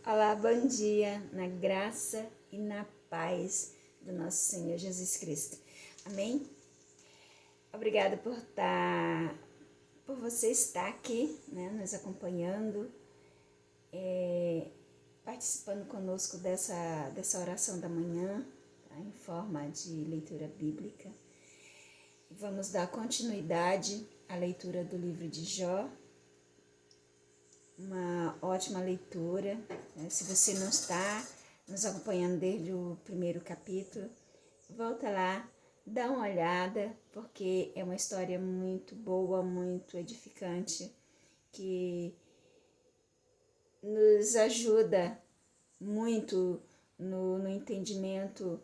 Olá, bom dia, na graça e na paz do nosso Senhor Jesus Cristo. Amém? Obrigada por você estar aqui, né, nos acompanhando, participando conosco dessa oração da manhã, tá, em forma de leitura bíblica. Vamos dar continuidade à leitura do livro de Jó. Uma ótima leitura, né? Se você não está nos acompanhando desde o primeiro capítulo, volta lá, dá uma olhada, porque é uma história muito boa, muito edificante, que nos ajuda muito no entendimento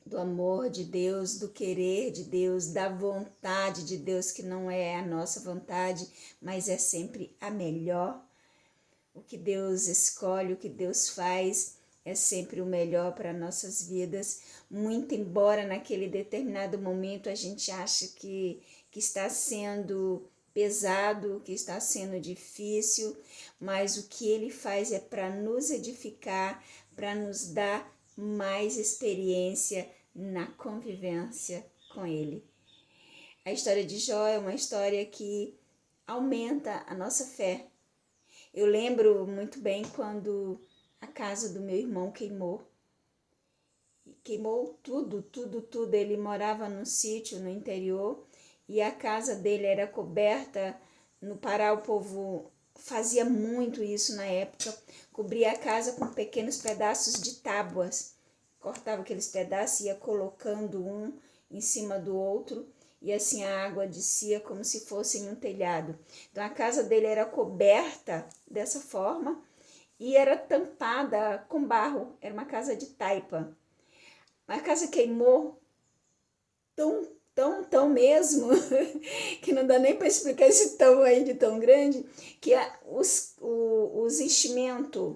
do amor de Deus, do querer de Deus, da vontade de Deus, que não é a nossa vontade, mas é sempre a melhor. O que Deus escolhe, o que Deus faz, é sempre o melhor para nossas vidas, muito embora naquele determinado momento a gente ache que está sendo pesado, que está sendo difícil, mas o que Ele faz é para nos edificar, para nos dar mais experiência na convivência com Ele. A história de Jó é uma história que aumenta a nossa fé. Eu lembro muito bem quando a casa do meu irmão queimou. Queimou tudo. Ele morava num sítio no interior e a casa dele era coberta. No Pará o povo fazia muito isso na época, cobria a casa com pequenos pedaços de tábuas. Cortava aqueles pedaços e ia colocando um em cima do outro, e assim a água descia como se fosse em um telhado. Então a casa dele era coberta dessa forma e era tampada com barro, era uma casa de taipa. A casa queimou tão mesmo, que não dá nem para explicar esse tão aí de tão grande, que os enchimentos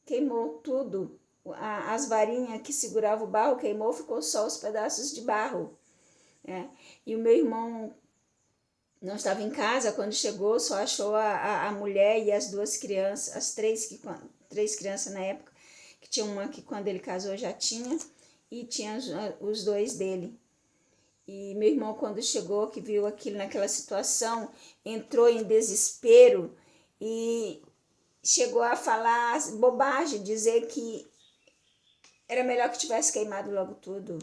queimou tudo. As varinhas que seguravam o barro queimou, ficou só os pedaços de barro. E o meu irmão não estava em casa quando chegou, só achou a mulher e as duas crianças, as três crianças na época, que tinha uma que quando ele casou já tinha, e tinha os dois dele. E meu irmão, quando chegou, que viu aquilo naquela situação, entrou em desespero e chegou a falar bobagem, dizer que era melhor que tivesse queimado logo tudo,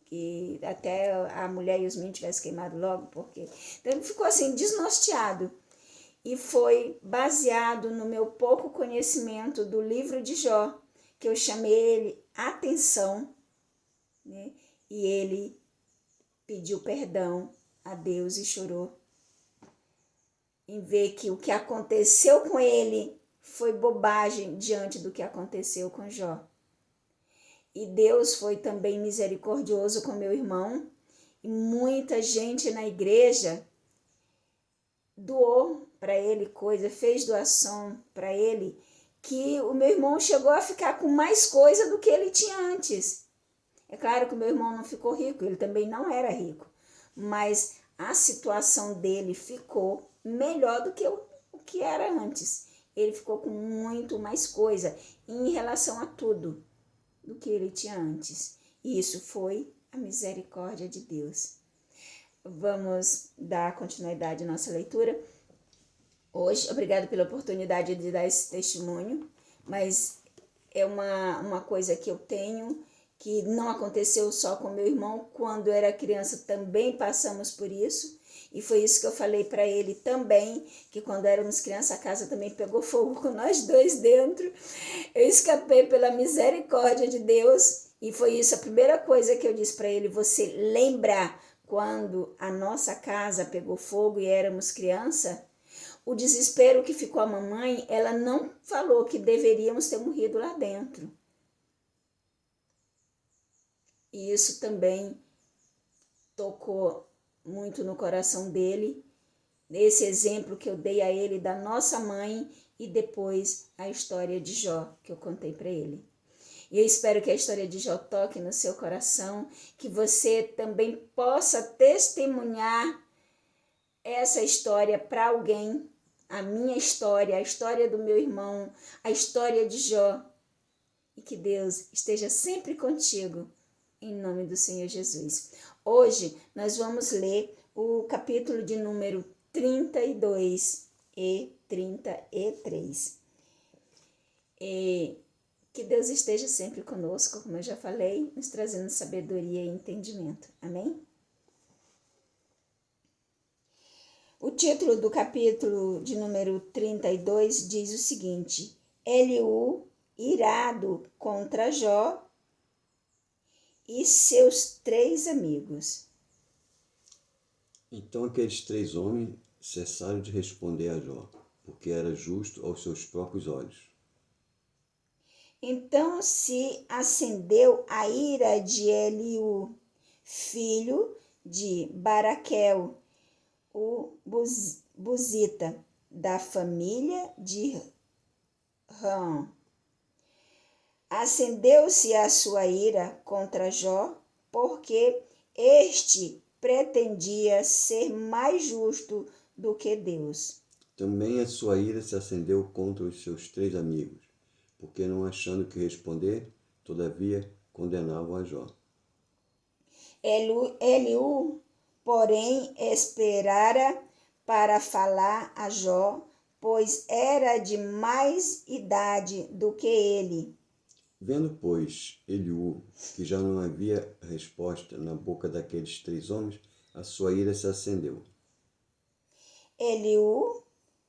que até a mulher e os meninos tivessem queimado logo, porque... Então ele ficou assim, desnorteado. E foi baseado no meu pouco conhecimento do livro de Jó, que eu chamei ele atenção, né? E ele pediu perdão a Deus e chorou. Em ver que o que aconteceu com ele foi bobagem diante do que aconteceu com Jó. E Deus foi também misericordioso com meu irmão. E muita gente na igreja doou para ele coisa, fez doação para ele, que o meu irmão chegou a ficar com mais coisa do que ele tinha antes. É claro que o meu irmão não ficou rico, ele também não era rico, mas a situação dele ficou melhor do que o que era antes. Ele ficou com muito mais coisa em relação a tudo do que ele tinha antes. E isso foi a misericórdia de Deus. Vamos dar continuidade à nossa leitura. Hoje, obrigada pela oportunidade de dar esse testemunho, mas é uma coisa que eu tenho, que não aconteceu só com meu irmão. Quando eu era criança também passamos por isso, e foi isso que eu falei para ele também, que quando éramos criança a casa também pegou fogo com nós dois dentro. Eu escapei pela misericórdia de Deus, e foi isso a primeira coisa que eu disse para ele: você lembra quando a nossa casa pegou fogo e éramos criança? O desespero que ficou a mamãe, ela não falou que deveríamos ter morrido lá dentro. E isso também tocou muito no coração dele, esse exemplo que eu dei a ele da nossa mãe e depois a história de Jó que eu contei para ele. E eu espero que a história de Jó toque no seu coração, que você também possa testemunhar essa história para alguém, a minha história, a história do meu irmão, a história de Jó. E que Deus esteja sempre contigo, em nome do Senhor Jesus. Hoje nós vamos ler o capítulo de número 32 e 33. Que Deus esteja sempre conosco, como eu já falei, nos trazendo sabedoria e entendimento. Amém? O título do capítulo de número 32 diz o seguinte: Eliú, irado contra Jó e seus 3 amigos. Então aqueles 3 homens cessaram de responder a Jó, porque era justo aos seus próprios olhos. Então se acendeu a ira de Eliú, filho de Baraquel, o Buzita, da família de Rão. Acendeu-se a sua ira contra Jó, porque este pretendia ser mais justo do que Deus. Também a sua ira se acendeu contra os seus 3 amigos, porque não achando que responder, todavia condenavam a Jó. Eliú, porém, esperara para falar a Jó, pois era de mais idade do que ele. Vendo, pois, Eliú, que já não havia resposta na boca daqueles 3 homens, a sua ira se acendeu. Eliú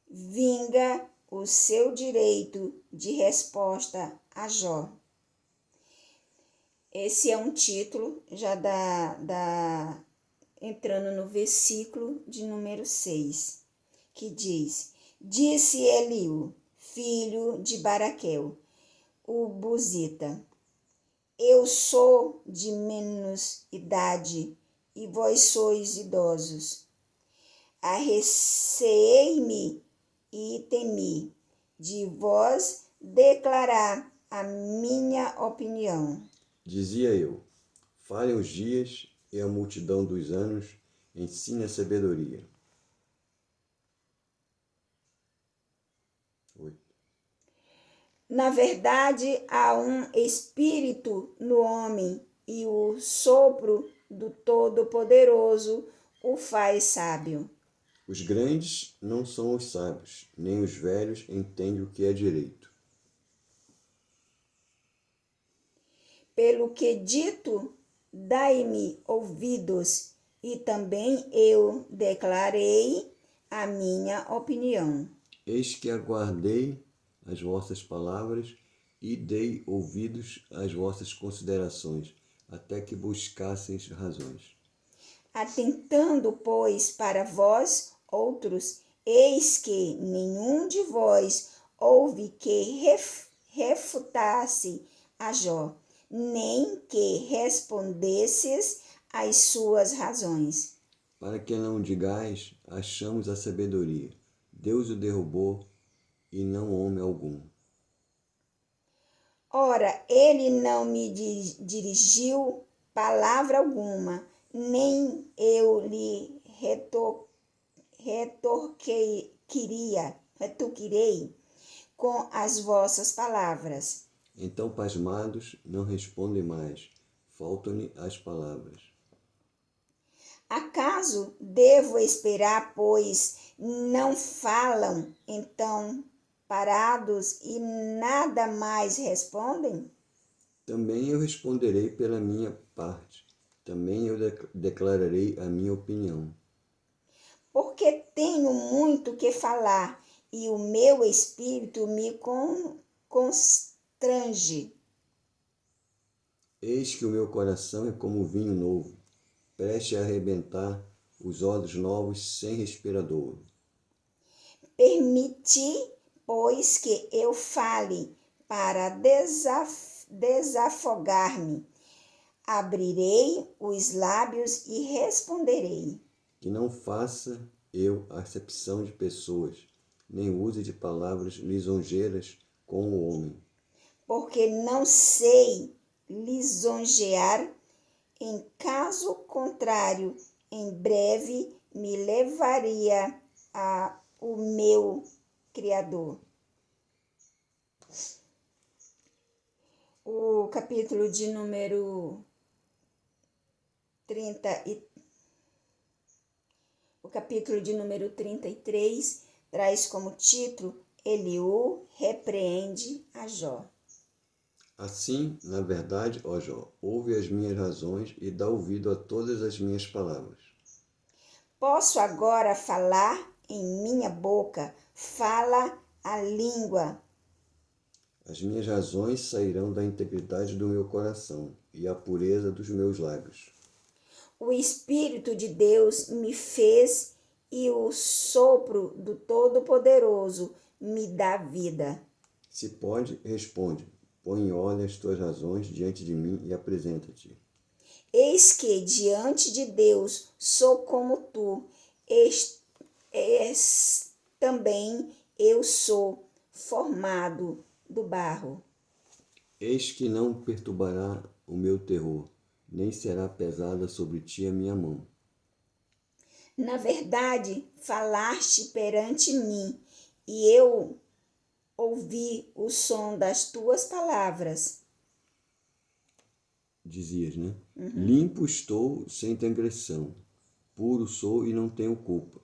vinga o seu direito de resposta a Jó. Esse é um título já entrando no versículo de número 6, que diz: Disse Eliú, filho de Baraquel, o Buzita: Eu sou de menos idade e vós sois idosos. Arreceei-me e temi de vós declarar a minha opinião. Dizia eu: falem os dias e a multidão dos anos ensine a sabedoria. 8. Na verdade, há um espírito no homem, e o sopro do Todo-Poderoso o faz sábio. Os grandes não são os sábios, nem os velhos entendem o que é direito. Pelo que dito, dai-me ouvidos, e também eu declarei a minha opinião. Eis que aguardei as vossas palavras e dei ouvidos às vossas considerações, até que buscasseis razões. Atentando, pois, para vós outros, eis que nenhum de vós houve que refutasse a Jó, nem que respondesses às suas razões. Para que não digais, achamos a sabedoria. Deus o derrubou, e não homem algum. Ora, ele não me dirigiu palavra alguma, nem eu lhe retorquirei com as vossas palavras. Então, pasmados, não respondem mais, faltam-lhe as palavras. Acaso devo esperar, pois não falam, então parados e nada mais respondem? Também eu responderei pela minha parte, também eu declararei a minha opinião. Porque tenho muito que falar, e o meu espírito me constrange. Eis que o meu coração é como vinho novo, preste a arrebentar os odres novos sem respiradouro. Permiti, pois, que eu fale para desafogar-me. Abrirei os lábios e responderei. Que não faça eu acepção de pessoas, nem use de palavras lisonjeiras com o homem. Porque não sei lisonjear, em caso contrário, em breve me levaria a o meu Criador. O capítulo de número 33 traz como título Eliú repreende a Jó. Assim, na verdade, ó Jó, ouve as minhas razões e dá ouvido a todas as minhas palavras. Posso agora falar em minha boca, fala a língua. As minhas razões sairão da integridade do meu coração e a pureza dos meus lábios. O Espírito de Deus me fez e o sopro do Todo-Poderoso me dá vida. Se pode, responde. Põe em ordem as tuas razões diante de mim e apresenta-te. Eis que diante de Deus sou como tu, também eu sou formado do barro. Eis que não perturbará o meu terror, nem será pesada sobre ti a minha mão. Na verdade, falaste perante mim, e eu ouvi o som das tuas palavras. Dizias, né? Limpo estou sem transgressão, puro sou e não tenho culpa.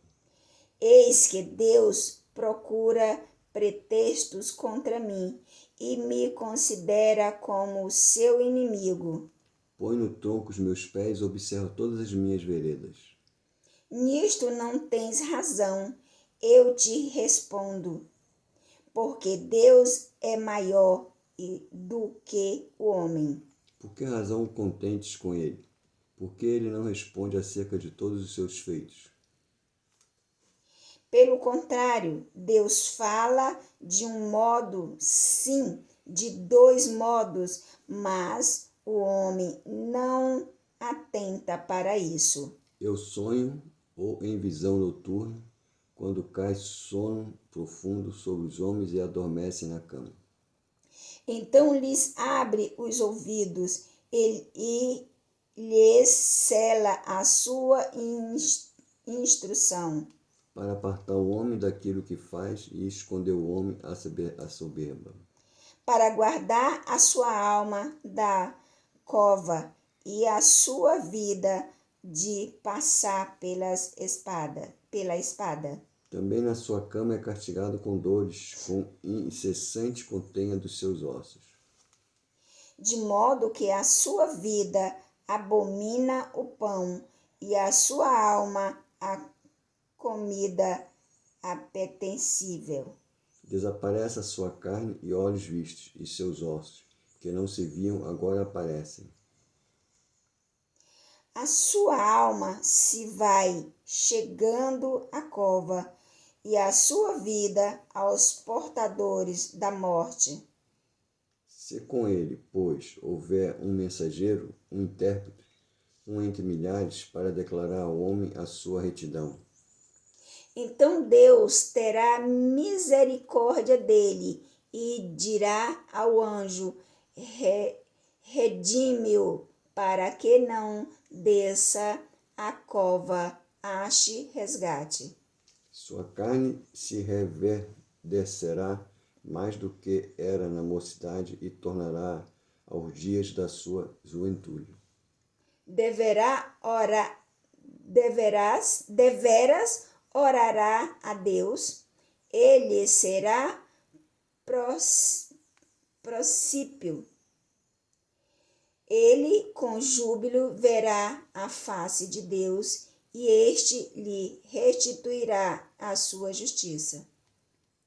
Eis que Deus procura pretextos contra mim e me considera como seu inimigo. Põe no tronco os meus pés, observa todas as minhas veredas. Nisto não tens razão, eu te respondo, porque Deus é maior do que o homem. Por que razão contentes com ele? Porque ele não responde acerca de todos os seus feitos. Pelo contrário, Deus fala de um modo, sim, de dois modos, mas o homem não atenta para isso. Eu sonho ou em visão noturna, quando cai sono profundo sobre os homens e adormecem na cama. Então lhes abre os ouvidos e lhes cela a sua instrução, Para apartar o homem daquilo que faz e esconder o homem à soberba. para guardar a sua alma da cova e a sua vida de passar pela espada. Também na sua cama é castigado com dores, com incessante contenha dos seus ossos. De modo que a sua vida abomina o pão e a sua alma a comida apetecível. Desaparece a sua carne e olhos vistos, e seus ossos, que não se viam, agora aparecem. A sua alma se vai chegando à cova e a sua vida aos portadores da morte. Se com ele, pois, houver um mensageiro, um intérprete, um entre milhares, para declarar ao homem a sua retidão. Então Deus terá misericórdia dele e dirá ao anjo: redime-o, para que não desça a cova, ache resgate. Sua carne se reverdecerá mais do que era na mocidade e tornará aos dias da sua juventude. Deveras orará a Deus, ele será prosípio. Ele com júbilo verá a face de Deus e este lhe restituirá a sua justiça.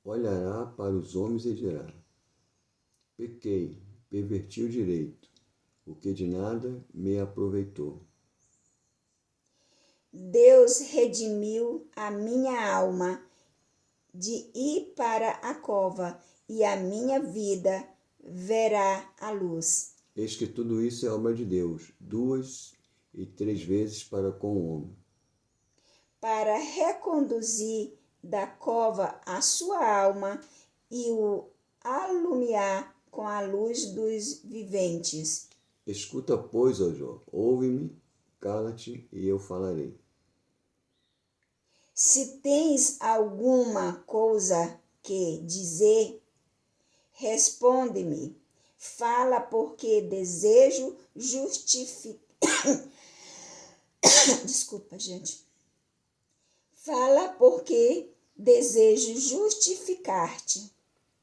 Olhará para os homens e dirá: pequei, perverti o direito, o que de nada me aproveitou. Deus redimiu a minha alma de ir para a cova, e a minha vida verá a luz. Eis que tudo isso é obra de Deus, 2 e 3 vezes para com o homem. Para reconduzir da cova a sua alma e o alumiar com a luz dos viventes. Escuta, pois, ó Jó, ouve-me, cala-te e eu falarei. Se tens alguma coisa que dizer, responde-me. Fala, porque desejo justificar. Desculpa, gente. Fala, porque desejo justificar-te.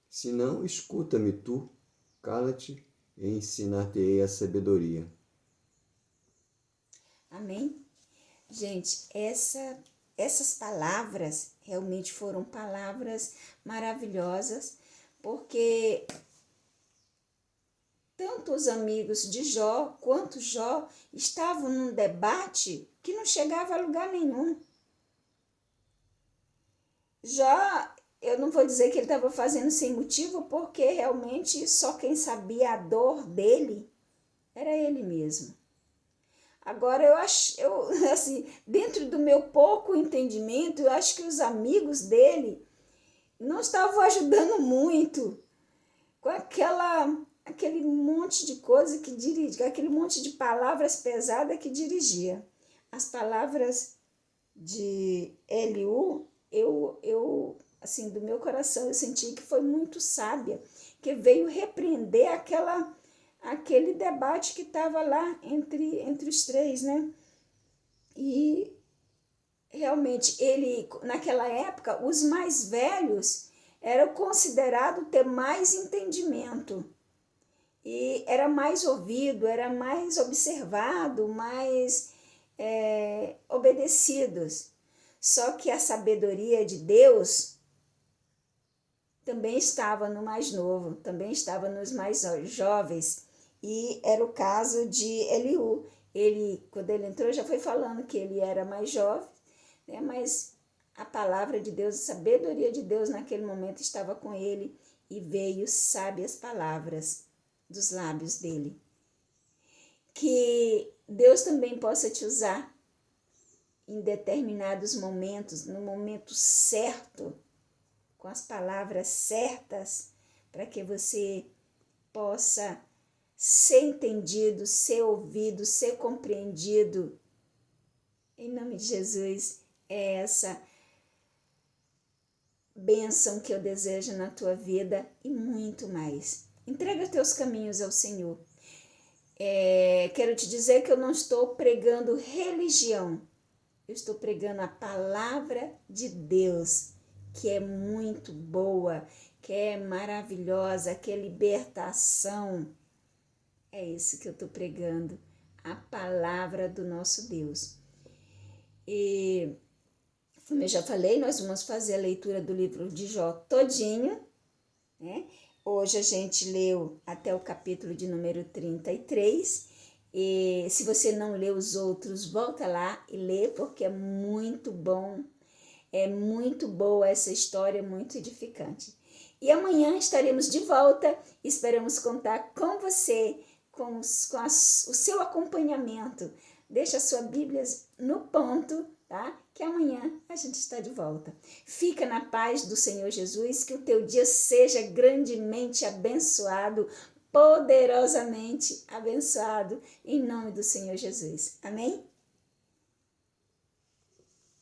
Se não, escuta-me tu, cala-te e ensinar-te-ei a sabedoria. Amém? Gente, essas palavras realmente foram palavras maravilhosas, porque tanto os amigos de Jó quanto Jó estavam num debate que não chegava a lugar nenhum. Jó, eu não vou dizer que ele estava fazendo sem motivo, porque realmente só quem sabia a dor dele era ele mesmo. Agora, assim, dentro do meu pouco entendimento, eu acho que os amigos dele não estavam ajudando muito com aquele monte de coisa que dirigia, aquele monte de palavras pesadas que dirigia. As palavras de Eliú, assim, do meu coração, eu senti que foi muito sábia, que veio repreender aquele debate que estava lá entre os três, né? E realmente, naquela época, os mais velhos eram considerados ter mais entendimento. E era mais ouvido, era mais observado, mais obedecidos. Só que a sabedoria de Deus também estava no mais novo, também estava nos mais jovens. E era o caso de Eliú. Quando ele entrou, já foi falando que ele era mais jovem, né? Mas a palavra de Deus, a sabedoria de Deus naquele momento estava com ele e veio sábias palavras dos lábios dele. Que Deus também possa te usar em determinados momentos, no momento certo, com as palavras certas, para que você possa ser entendido, ser ouvido, ser compreendido. Em nome de Jesus, é essa bênção que eu desejo na tua vida e muito mais. Entrega teus caminhos ao Senhor. Quero te dizer que eu não estou pregando religião, eu estou pregando a palavra de Deus, que é muito boa, que é maravilhosa, que é libertação. É isso que eu estou pregando, a palavra do nosso Deus. E, como eu já falei, nós vamos fazer a leitura do livro de Jó todinho, né? Hoje a gente leu até o capítulo de número 33. E se você não leu os outros, volta lá e lê, porque é muito bom. É muito boa essa história, muito edificante. E amanhã estaremos de volta. Esperamos contar com você, com o seu acompanhamento. Deixa a sua Bíblia no ponto, tá? Que amanhã a gente está de volta. Fica na paz do Senhor Jesus, que o teu dia seja grandemente abençoado, poderosamente abençoado, em nome do Senhor Jesus. Amém?